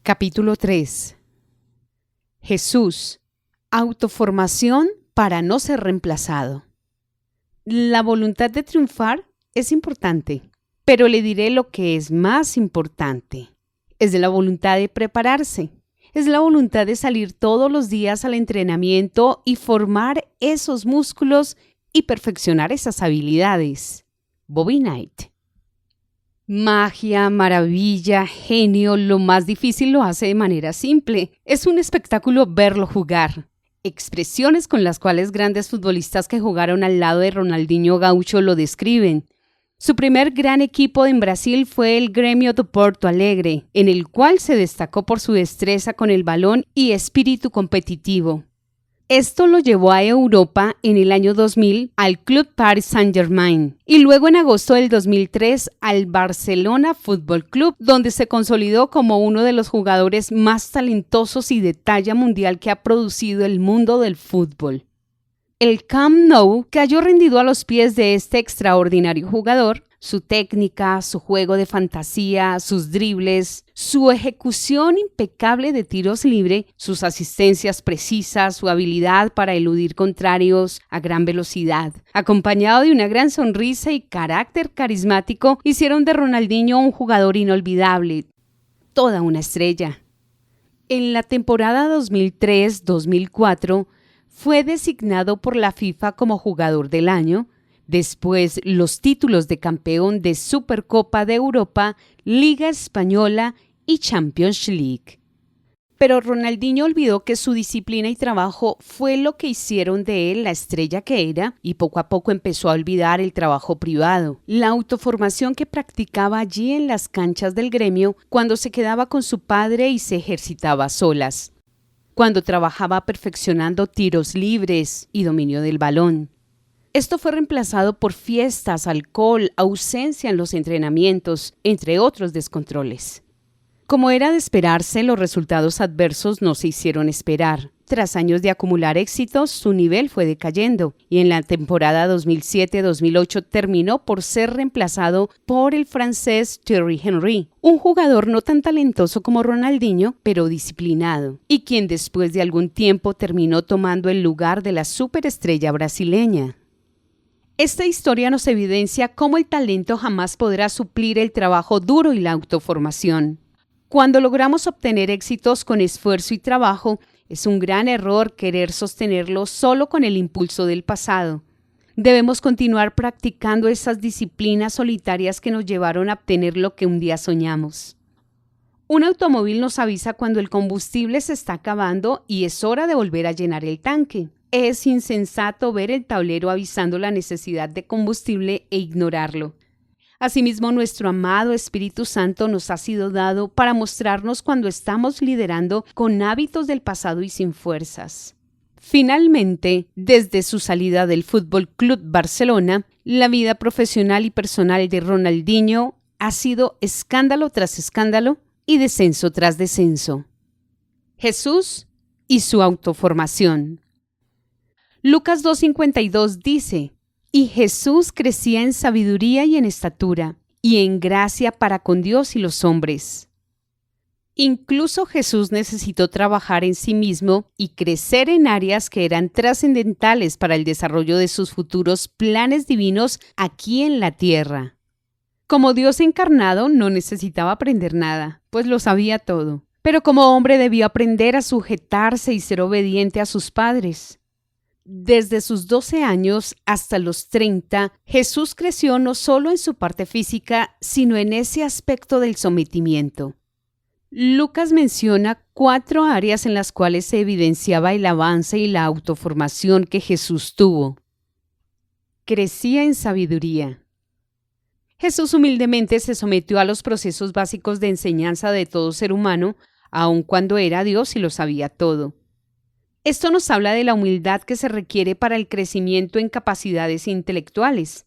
Capítulo 3. Jesús, autoformación para no ser reemplazado. La voluntad de triunfar es importante, pero le diré lo que es más importante. Es de la voluntad de prepararse. Es la voluntad de salir todos los días al entrenamiento y formar esos músculos y perfeccionar esas habilidades. Bobby Knight. Magia, maravilla, genio, lo más difícil lo hace de manera simple. Es un espectáculo verlo jugar. Expresiones con las cuales grandes futbolistas que jugaron al lado de Ronaldinho Gaucho lo describen. Su primer gran equipo en Brasil fue el Grêmio do Porto Alegre, en el cual se destacó por su destreza con el balón y espíritu competitivo. Esto lo llevó a Europa en el año 2000 al Club Paris Saint-Germain y luego en agosto del 2003 al Barcelona Fútbol Club, donde se consolidó como uno de los jugadores más talentosos y de talla mundial que ha producido el mundo del fútbol. El Camp Nou cayó rendido a los pies de este extraordinario jugador. Su técnica, su juego de fantasía, sus dribles, su ejecución impecable de tiros libres, sus asistencias precisas, su habilidad para eludir contrarios a gran velocidad, acompañado de una gran sonrisa y carácter carismático, hicieron de Ronaldinho un jugador inolvidable, toda una estrella. En la temporada 2003-2004 fue designado por la FIFA como jugador del año. Después, los títulos de campeón de Supercopa de Europa, Liga Española y Champions League. Pero Ronaldinho olvidó que su disciplina y trabajo fue lo que hicieron de él la estrella que era y poco a poco empezó a olvidar el trabajo privado, la autoformación que practicaba allí en las canchas del gremio cuando se quedaba con su padre y se ejercitaba a solas, cuando trabajaba perfeccionando tiros libres y dominio del balón. Esto fue reemplazado por fiestas, alcohol, ausencia en los entrenamientos, entre otros descontroles. Como era de esperarse, los resultados adversos no se hicieron esperar. Tras años de acumular éxitos, su nivel fue decayendo y en la temporada 2007-2008 terminó por ser reemplazado por el francés Thierry Henry, un jugador no tan talentoso como Ronaldinho, pero disciplinado, y quien después de algún tiempo terminó tomando el lugar de la superestrella brasileña. Esta historia nos evidencia cómo el talento jamás podrá suplir el trabajo duro y la autoformación. Cuando logramos obtener éxitos con esfuerzo y trabajo, es un gran error querer sostenerlo solo con el impulso del pasado. Debemos continuar practicando esas disciplinas solitarias que nos llevaron a obtener lo que un día soñamos. Un automóvil nos avisa cuando el combustible se está acabando y es hora de volver a llenar el tanque. Es insensato ver el tablero avisando la necesidad de combustible e ignorarlo. Asimismo, nuestro amado Espíritu Santo nos ha sido dado para mostrarnos cuando estamos liderando con hábitos del pasado y sin fuerzas. Finalmente, desde su salida del Fútbol Club Barcelona, la vida profesional y personal de Ronaldinho ha sido escándalo tras escándalo y descenso tras descenso. Jesús y su autoformación. Lucas 2:52 dice: «Y Jesús crecía en sabiduría y en estatura, y en gracia para con Dios y los hombres». Incluso Jesús necesitó trabajar en sí mismo y crecer en áreas que eran trascendentales para el desarrollo de sus futuros planes divinos aquí en la tierra. Como Dios encarnado no necesitaba aprender nada, pues lo sabía todo. Pero como hombre debió aprender a sujetarse y ser obediente a sus padres. Desde sus 12 años hasta los 30, Jesús creció no solo en su parte física, sino en ese aspecto del sometimiento. Lucas menciona 4 áreas en las cuales se evidenciaba el avance y la autoformación que Jesús tuvo. Crecía en sabiduría. Jesús humildemente se sometió a los procesos básicos de enseñanza de todo ser humano, aun cuando era Dios y lo sabía todo. Esto nos habla de la humildad que se requiere para el crecimiento en capacidades intelectuales.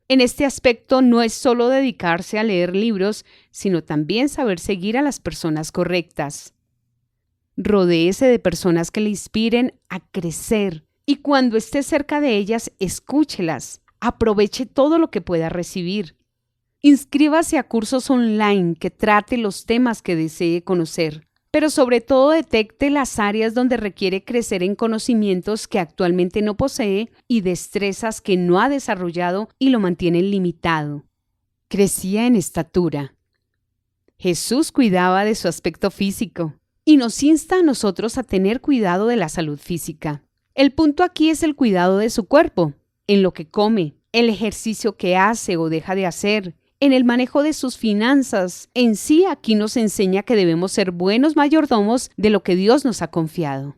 En este aspecto no es solo dedicarse a leer libros, sino también saber seguir a las personas correctas. Rodéese de personas que le inspiren a crecer y cuando esté cerca de ellas, escúchelas, aproveche todo lo que pueda recibir. Inscríbase a cursos online que trate los temas que desee conocer, pero sobre todo detecte las áreas donde requiere crecer en conocimientos que actualmente no posee y destrezas que no ha desarrollado y lo mantienen limitado. Crecía en estatura. Jesús cuidaba de su aspecto físico y nos insta a nosotros a tener cuidado de la salud física. El punto aquí es el cuidado de su cuerpo, en lo que come, el ejercicio que hace o deja de hacer, en el manejo de sus finanzas. En sí, aquí nos enseña que debemos ser buenos mayordomos de lo que Dios nos ha confiado.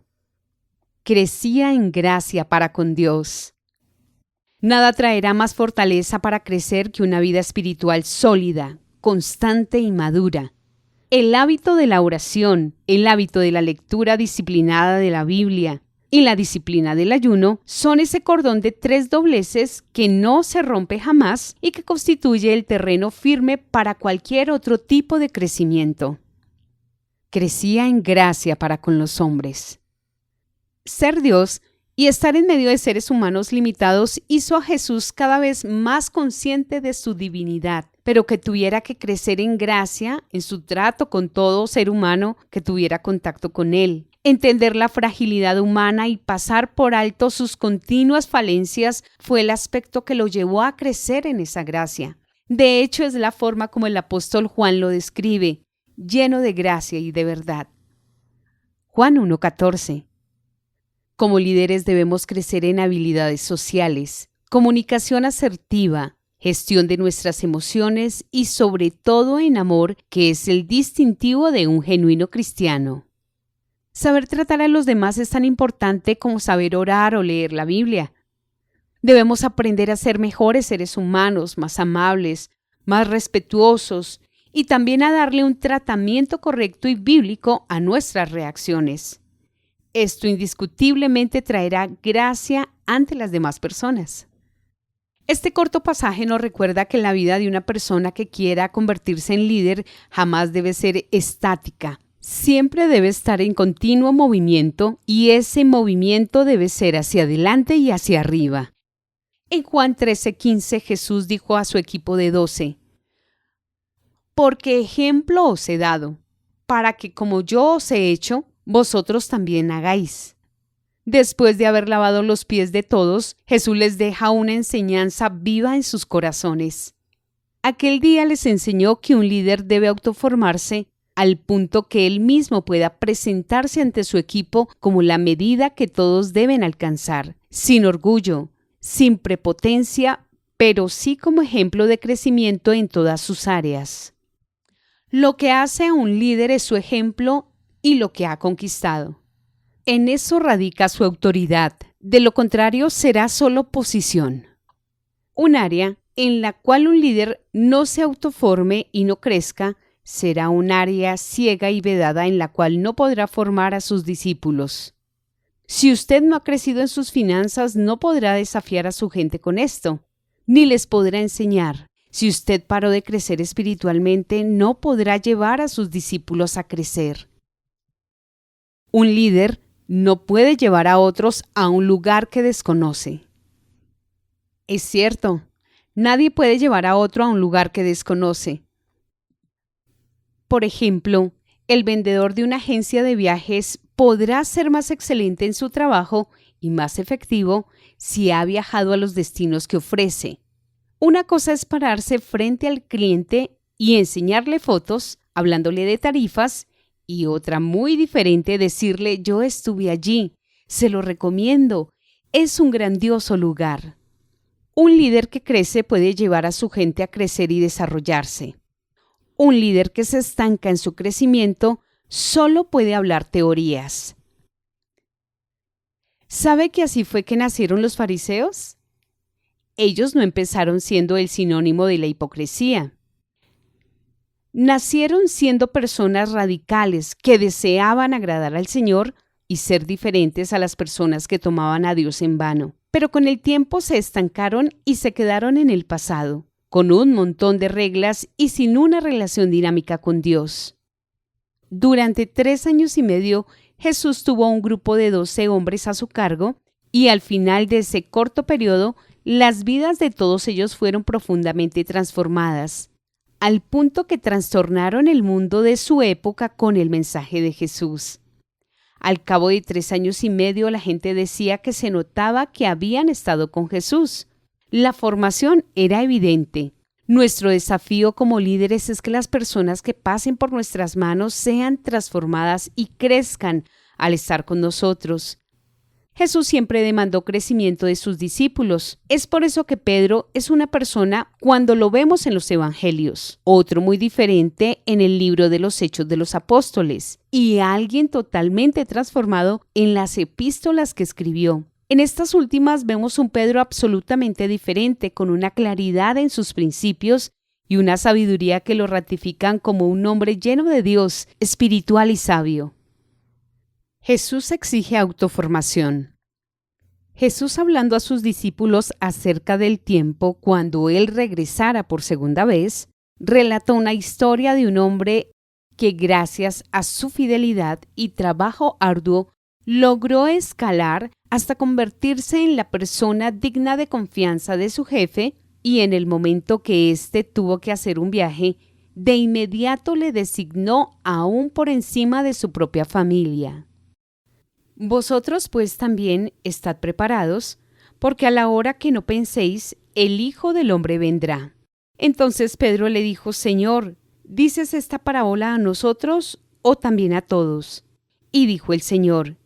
Crecía en gracia para con Dios. Nada traerá más fortaleza para crecer que una vida espiritual sólida, constante y madura. El hábito de la oración, el hábito de la lectura disciplinada de la Biblia y la disciplina del ayuno son ese cordón de 3 dobleces que no se rompe jamás y que constituye el terreno firme para cualquier otro tipo de crecimiento. Crecía en gracia para con los hombres. Ser Dios y estar en medio de seres humanos limitados hizo a Jesús cada vez más consciente de su divinidad, pero que tuviera que crecer en gracia en su trato con todo ser humano que tuviera contacto con él. Entender la fragilidad humana y pasar por alto sus continuas falencias fue el aspecto que lo llevó a crecer en esa gracia. De hecho, es la forma como el apóstol Juan lo describe, lleno de gracia y de verdad. Juan 1:14. Como líderes debemos crecer en habilidades sociales, comunicación asertiva, gestión de nuestras emociones y sobre todo en amor, que es el distintivo de un genuino cristiano. Saber tratar a los demás es tan importante como saber orar o leer la Biblia. Debemos aprender a ser mejores seres humanos, más amables, más respetuosos y también a darle un tratamiento correcto y bíblico a nuestras reacciones. Esto indiscutiblemente traerá gracia ante las demás personas. Este corto pasaje nos recuerda que la vida de una persona que quiera convertirse en líder jamás debe ser estática. Siempre debe estar en continuo movimiento y ese movimiento debe ser hacia adelante y hacia arriba. En Juan 13:15 Jesús dijo a su equipo de 12, «Porque ejemplo os he dado, para que como yo os he hecho, vosotros también hagáis». Después de haber lavado los pies de todos, Jesús les deja una enseñanza viva en sus corazones. Aquel día les enseñó que un líder debe autoformarse al punto que él mismo pueda presentarse ante su equipo como la medida que todos deben alcanzar, sin orgullo, sin prepotencia, pero sí como ejemplo de crecimiento en todas sus áreas. Lo que hace a un líder es su ejemplo y lo que ha conquistado. En eso radica su autoridad, de lo contrario será solo posición. Un área en la cual un líder no se autoforme y no crezca, será un área ciega y vedada en la cual no podrá formar a sus discípulos. Si usted no ha crecido en sus finanzas, no podrá desafiar a su gente con esto, ni les podrá enseñar. Si usted paró de crecer espiritualmente, no podrá llevar a sus discípulos a crecer. Un líder no puede llevar a otros a un lugar que desconoce. Es cierto, nadie puede llevar a otro a un lugar que desconoce. Por ejemplo, el vendedor de una agencia de viajes podrá ser más excelente en su trabajo y más efectivo si ha viajado a los destinos que ofrece. Una cosa es pararse frente al cliente y enseñarle fotos, hablándole de tarifas, y otra muy diferente decirle: yo estuve allí, se lo recomiendo, es un grandioso lugar. Un líder que crece puede llevar a su gente a crecer y desarrollarse. Un líder que se estanca en su crecimiento solo puede hablar teorías. ¿Sabe que así fue que nacieron los fariseos? Ellos no empezaron siendo el sinónimo de la hipocresía. Nacieron siendo personas radicales que deseaban agradar al Señor y ser diferentes a las personas que tomaban a Dios en vano. Pero con el tiempo se estancaron y se quedaron en el pasado, con un montón de reglas y sin una relación dinámica con Dios. Durante 3 años y medio, Jesús tuvo un grupo de 12 hombres a su cargo y al final de ese corto periodo, las vidas de todos ellos fueron profundamente transformadas. al punto que trastornaron el mundo de su época con el mensaje de Jesús. Al cabo de 3 años y medio, la gente decía que se notaba que habían estado con Jesús. La formación era evidente. Nuestro desafío como líderes es que las personas que pasen por nuestras manos sean transformadas y crezcan al estar con nosotros. Jesús siempre demandó crecimiento de sus discípulos. Es por eso que Pedro es una persona cuando lo vemos en los evangelios, otro muy diferente en el libro de los Hechos de los Apóstoles, y alguien totalmente transformado en las epístolas que escribió. En estas últimas vemos un Pedro absolutamente diferente, con una claridad en sus principios y una sabiduría que lo ratifican como un hombre lleno de Dios, espiritual y sabio. Jesús exige autoformación. Jesús, hablando a sus discípulos acerca del tiempo cuando Él regresara por segunda vez, relató una historia de un hombre que gracias a su fidelidad y trabajo arduo logró escalar hasta convertirse en la persona digna de confianza de su jefe, y en el momento que éste tuvo que hacer un viaje, de inmediato le designó aún por encima de su propia familia. Vosotros pues también estad preparados, porque a la hora que no penséis, el Hijo del Hombre vendrá. Entonces Pedro le dijo: Señor, ¿dices esta parábola a nosotros o también a todos? Y dijo el Señor: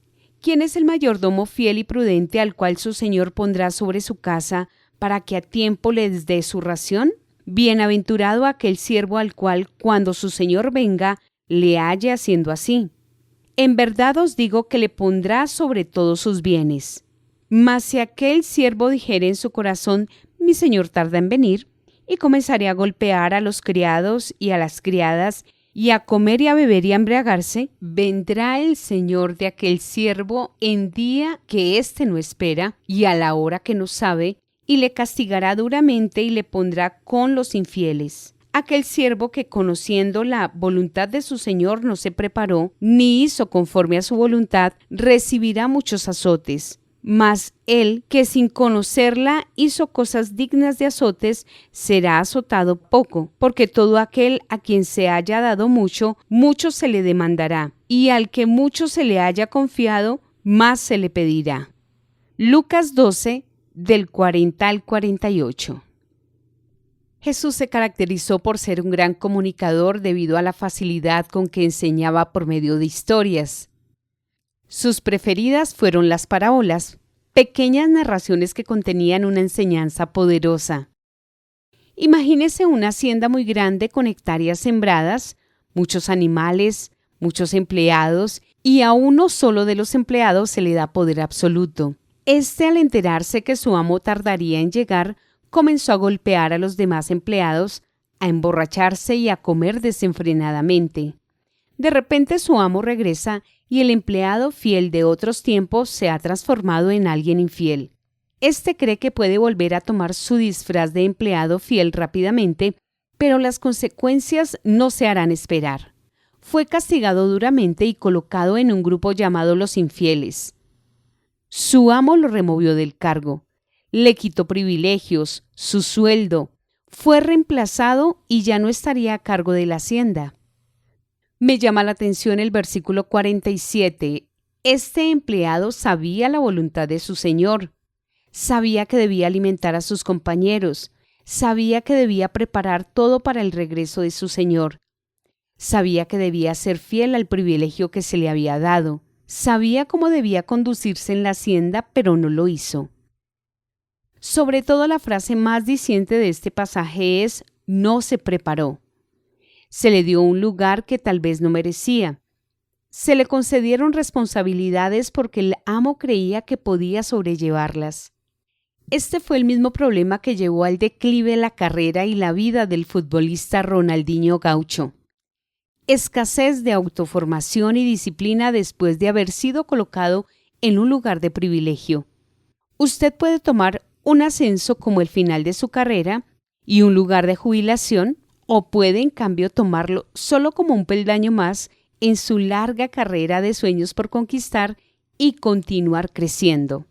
¿Quién es el mayordomo fiel y prudente al cual su señor pondrá sobre su casa para que a tiempo les dé su ración? Bienaventurado aquel siervo al cual, cuando su señor venga, le halle haciendo así. En verdad os digo que le pondrá sobre todos sus bienes. Mas si aquel siervo dijere en su corazón: mi señor tarda en venir, y comenzaré a golpear a los criados y a las criadas, y a comer y a beber y a embriagarse, vendrá el señor de aquel siervo en día que éste no espera y a la hora que no sabe, y le castigará duramente y le pondrá con los infieles. Aquel siervo que, conociendo la voluntad de su señor, no se preparó, ni hizo conforme a su voluntad, recibirá muchos azotes. Mas el que sin conocerla hizo cosas dignas de azotes, será azotado poco, porque todo aquel a quien se haya dado mucho, mucho se le demandará, y al que mucho se le haya confiado, más se le pedirá. Lucas 12, del 40 al 48. Jesús se caracterizó por ser un gran comunicador debido a la facilidad con que enseñaba por medio de historias. Sus preferidas fueron las parábolas, pequeñas narraciones que contenían una enseñanza poderosa. Imagínese una hacienda muy grande con hectáreas sembradas, muchos animales, muchos empleados, y a uno solo de los empleados se le da poder absoluto. Al enterarse que su amo tardaría en llegar, comenzó a golpear a los demás empleados, a emborracharse y a comer desenfrenadamente. De repente su amo regresa y el empleado fiel de otros tiempos se ha transformado en alguien infiel. Cree que puede volver a tomar su disfraz de empleado fiel rápidamente, pero las consecuencias no se harán esperar. Fue castigado duramente y colocado en un grupo llamado los infieles. Su amo lo removió del cargo. Le quitó privilegios, su sueldo, fue reemplazado y ya no estaría a cargo de la hacienda. Me llama la atención el versículo 47. Este empleado sabía la voluntad de su señor, sabía que debía alimentar a sus compañeros, sabía que debía preparar todo para el regreso de su señor, sabía que debía ser fiel al privilegio que se le había dado, sabía cómo debía conducirse en la hacienda, pero no lo hizo. Sobre todo, la frase más diciente de este pasaje es: no se preparó. Se le dio un lugar que tal vez no merecía. Se le concedieron responsabilidades porque el amo creía que podía sobrellevarlas. Este fue el mismo problema que llevó al declive la carrera y la vida del futbolista Ronaldinho Gaucho. Escasez de autoformación y disciplina después de haber sido colocado en un lugar de privilegio. Usted puede tomar un ascenso como el final de su carrera y un lugar de jubilación, o puede en cambio tomarlo solo como un peldaño más en su larga carrera de sueños por conquistar y continuar creciendo.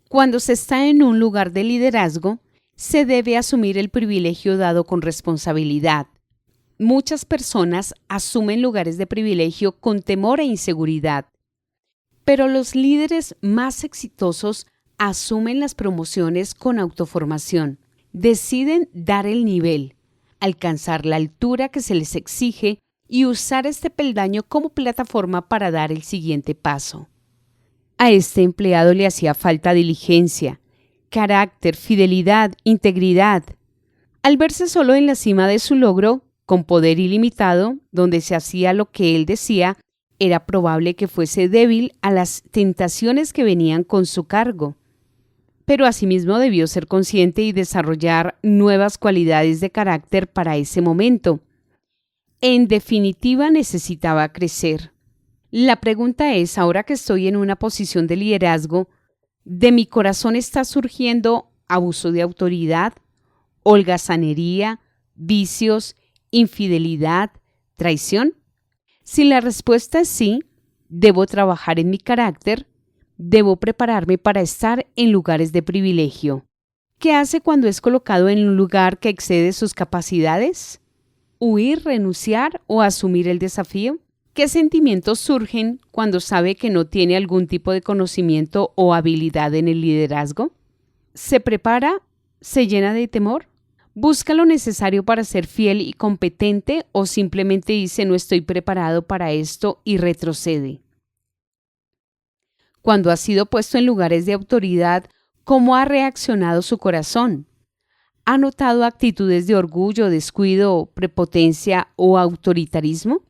Cuando se está en un lugar de liderazgo, Se debe asumir el privilegio dado con responsabilidad. Muchas personas asumen lugares de privilegio con temor e inseguridad, pero los líderes más exitosos asumen las promociones con autoformación. Deciden dar el nivel, alcanzar la altura que se les exige y usar este peldaño como plataforma para dar el siguiente paso. A este empleado le hacía falta diligencia, carácter, fidelidad, integridad. Al verse solo en la cima de su logro, con poder ilimitado, donde se hacía lo que él decía, era probable que fuese débil a las tentaciones que venían con su cargo. Pero asimismo debió ser consciente y desarrollar nuevas cualidades de carácter para ese momento. En definitiva, necesitaba crecer. La pregunta es, ahora que estoy en una posición de liderazgo, ¿de mi corazón está surgiendo abuso de autoridad, holgazanería, vicios, infidelidad, traición? Si la respuesta es sí, debo trabajar en mi carácter, debo prepararme para estar en lugares de privilegio. ¿Qué hace cuando es colocado en un lugar que excede sus capacidades? ¿Huir, renunciar o asumir el desafío? ¿Qué sentimientos surgen cuando sabe que no tiene algún tipo de conocimiento o habilidad en el liderazgo? ¿Se prepara? ¿Se llena de temor? ¿Busca lo necesario para ser fiel y competente o simplemente dice no estoy preparado para esto y retrocede? Cuando ha sido puesto en lugares de autoridad, ¿cómo ha reaccionado su corazón? ¿Ha notado actitudes de orgullo, descuido, prepotencia o autoritarismo?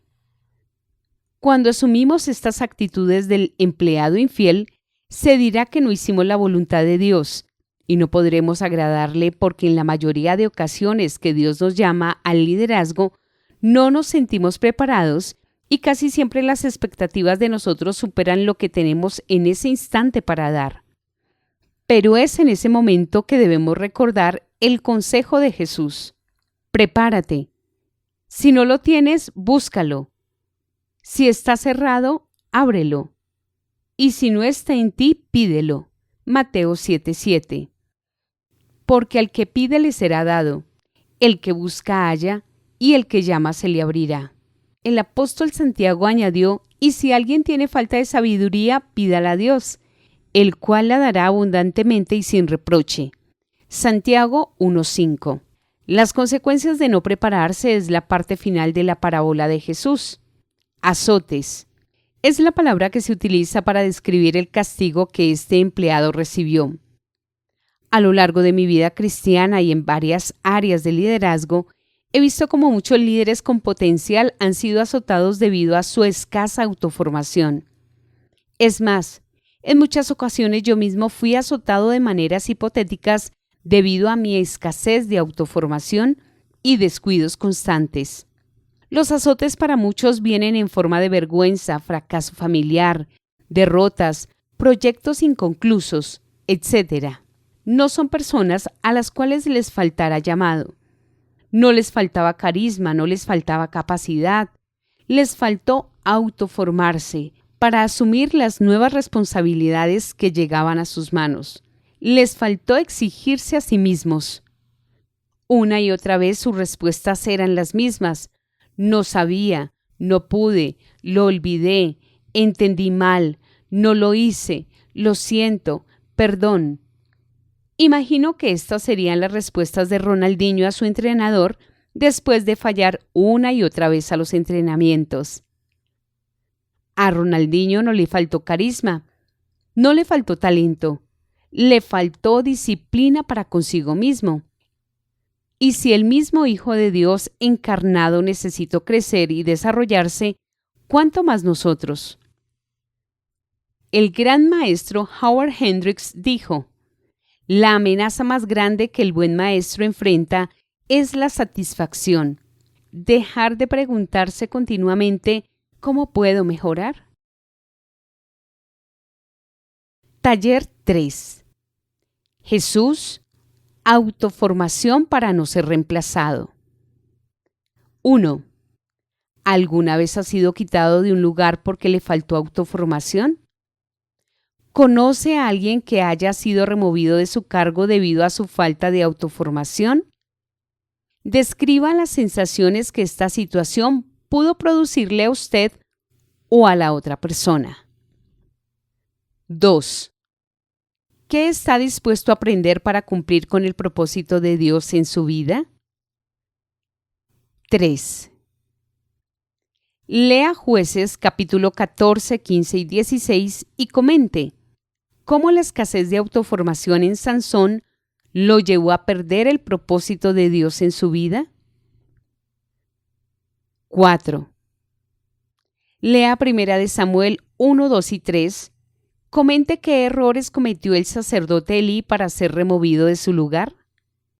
Cuando asumimos estas actitudes del empleado infiel, se dirá que no hicimos la voluntad de Dios y no podremos agradarle porque en la mayoría de ocasiones que Dios nos llama al liderazgo, no nos sentimos preparados y casi siempre las expectativas de nosotros superan lo que tenemos en ese instante para dar. Pero es en ese momento que debemos recordar el consejo de Jesús. Prepárate. Si no lo tienes, búscalo. Si está cerrado, ábrelo. Y si no está en ti, pídelo. Mateo 7:7. Porque al que pide le será dado, el que busca halla, y el que llama se le abrirá. El apóstol Santiago añadió, y si alguien tiene falta de sabiduría, pídala a Dios, el cual la dará abundantemente y sin reproche. Santiago 1:5. Las consecuencias de no prepararse es la parte final de la parábola de Jesús. Azotes. Es la palabra que se utiliza para describir el castigo que este empleado recibió. A lo largo de mi vida cristiana y en varias áreas de liderazgo, he visto cómo muchos líderes con potencial han sido azotados debido a su escasa autoformación. Es más, en muchas ocasiones yo mismo fui azotado de maneras hipotéticas debido a mi escasez de autoformación y descuidos constantes. Los azotes para muchos vienen en forma de vergüenza, fracaso familiar, derrotas, proyectos inconclusos, etc. No son personas a las cuales les faltara llamado. No les faltaba carisma, no les faltaba capacidad. Les faltó autoformarse para asumir las nuevas responsabilidades que llegaban a sus manos. Les faltó exigirse a sí mismos. Una y otra vez sus respuestas eran las mismas. No sabía, no pude, lo olvidé, entendí mal, no lo hice, lo siento, perdón. Imagino que estas serían las respuestas de Ronaldinho a su entrenador después de fallar una y otra vez a los entrenamientos. A Ronaldinho no le faltó carisma, no le faltó talento, le faltó disciplina para consigo mismo. Y si el mismo Hijo de Dios encarnado necesitó crecer y desarrollarse, ¿cuánto más nosotros? El gran maestro Howard Hendricks dijo, la amenaza más grande que el buen maestro enfrenta es la satisfacción. Dejar de preguntarse continuamente, ¿cómo puedo mejorar? Taller 3. Jesús, autoformación para no ser reemplazado. 1. ¿Alguna vez ha sido quitado de un lugar porque le faltó autoformación? ¿Conoce a alguien que haya sido removido de su cargo debido a su falta de autoformación? Describa las sensaciones que esta situación pudo producirle a usted o a la otra persona. 2. ¿Qué está dispuesto a aprender para cumplir con el propósito de Dios en su vida? 3. Lea Jueces capítulo 14, 15 y 16 y comente cómo la escasez de autoformación en Sansón lo llevó a perder el propósito de Dios en su vida. 4. Lea 1 Samuel 1, 2 y 3. Comente qué errores cometió el sacerdote Elí para ser removido de su lugar.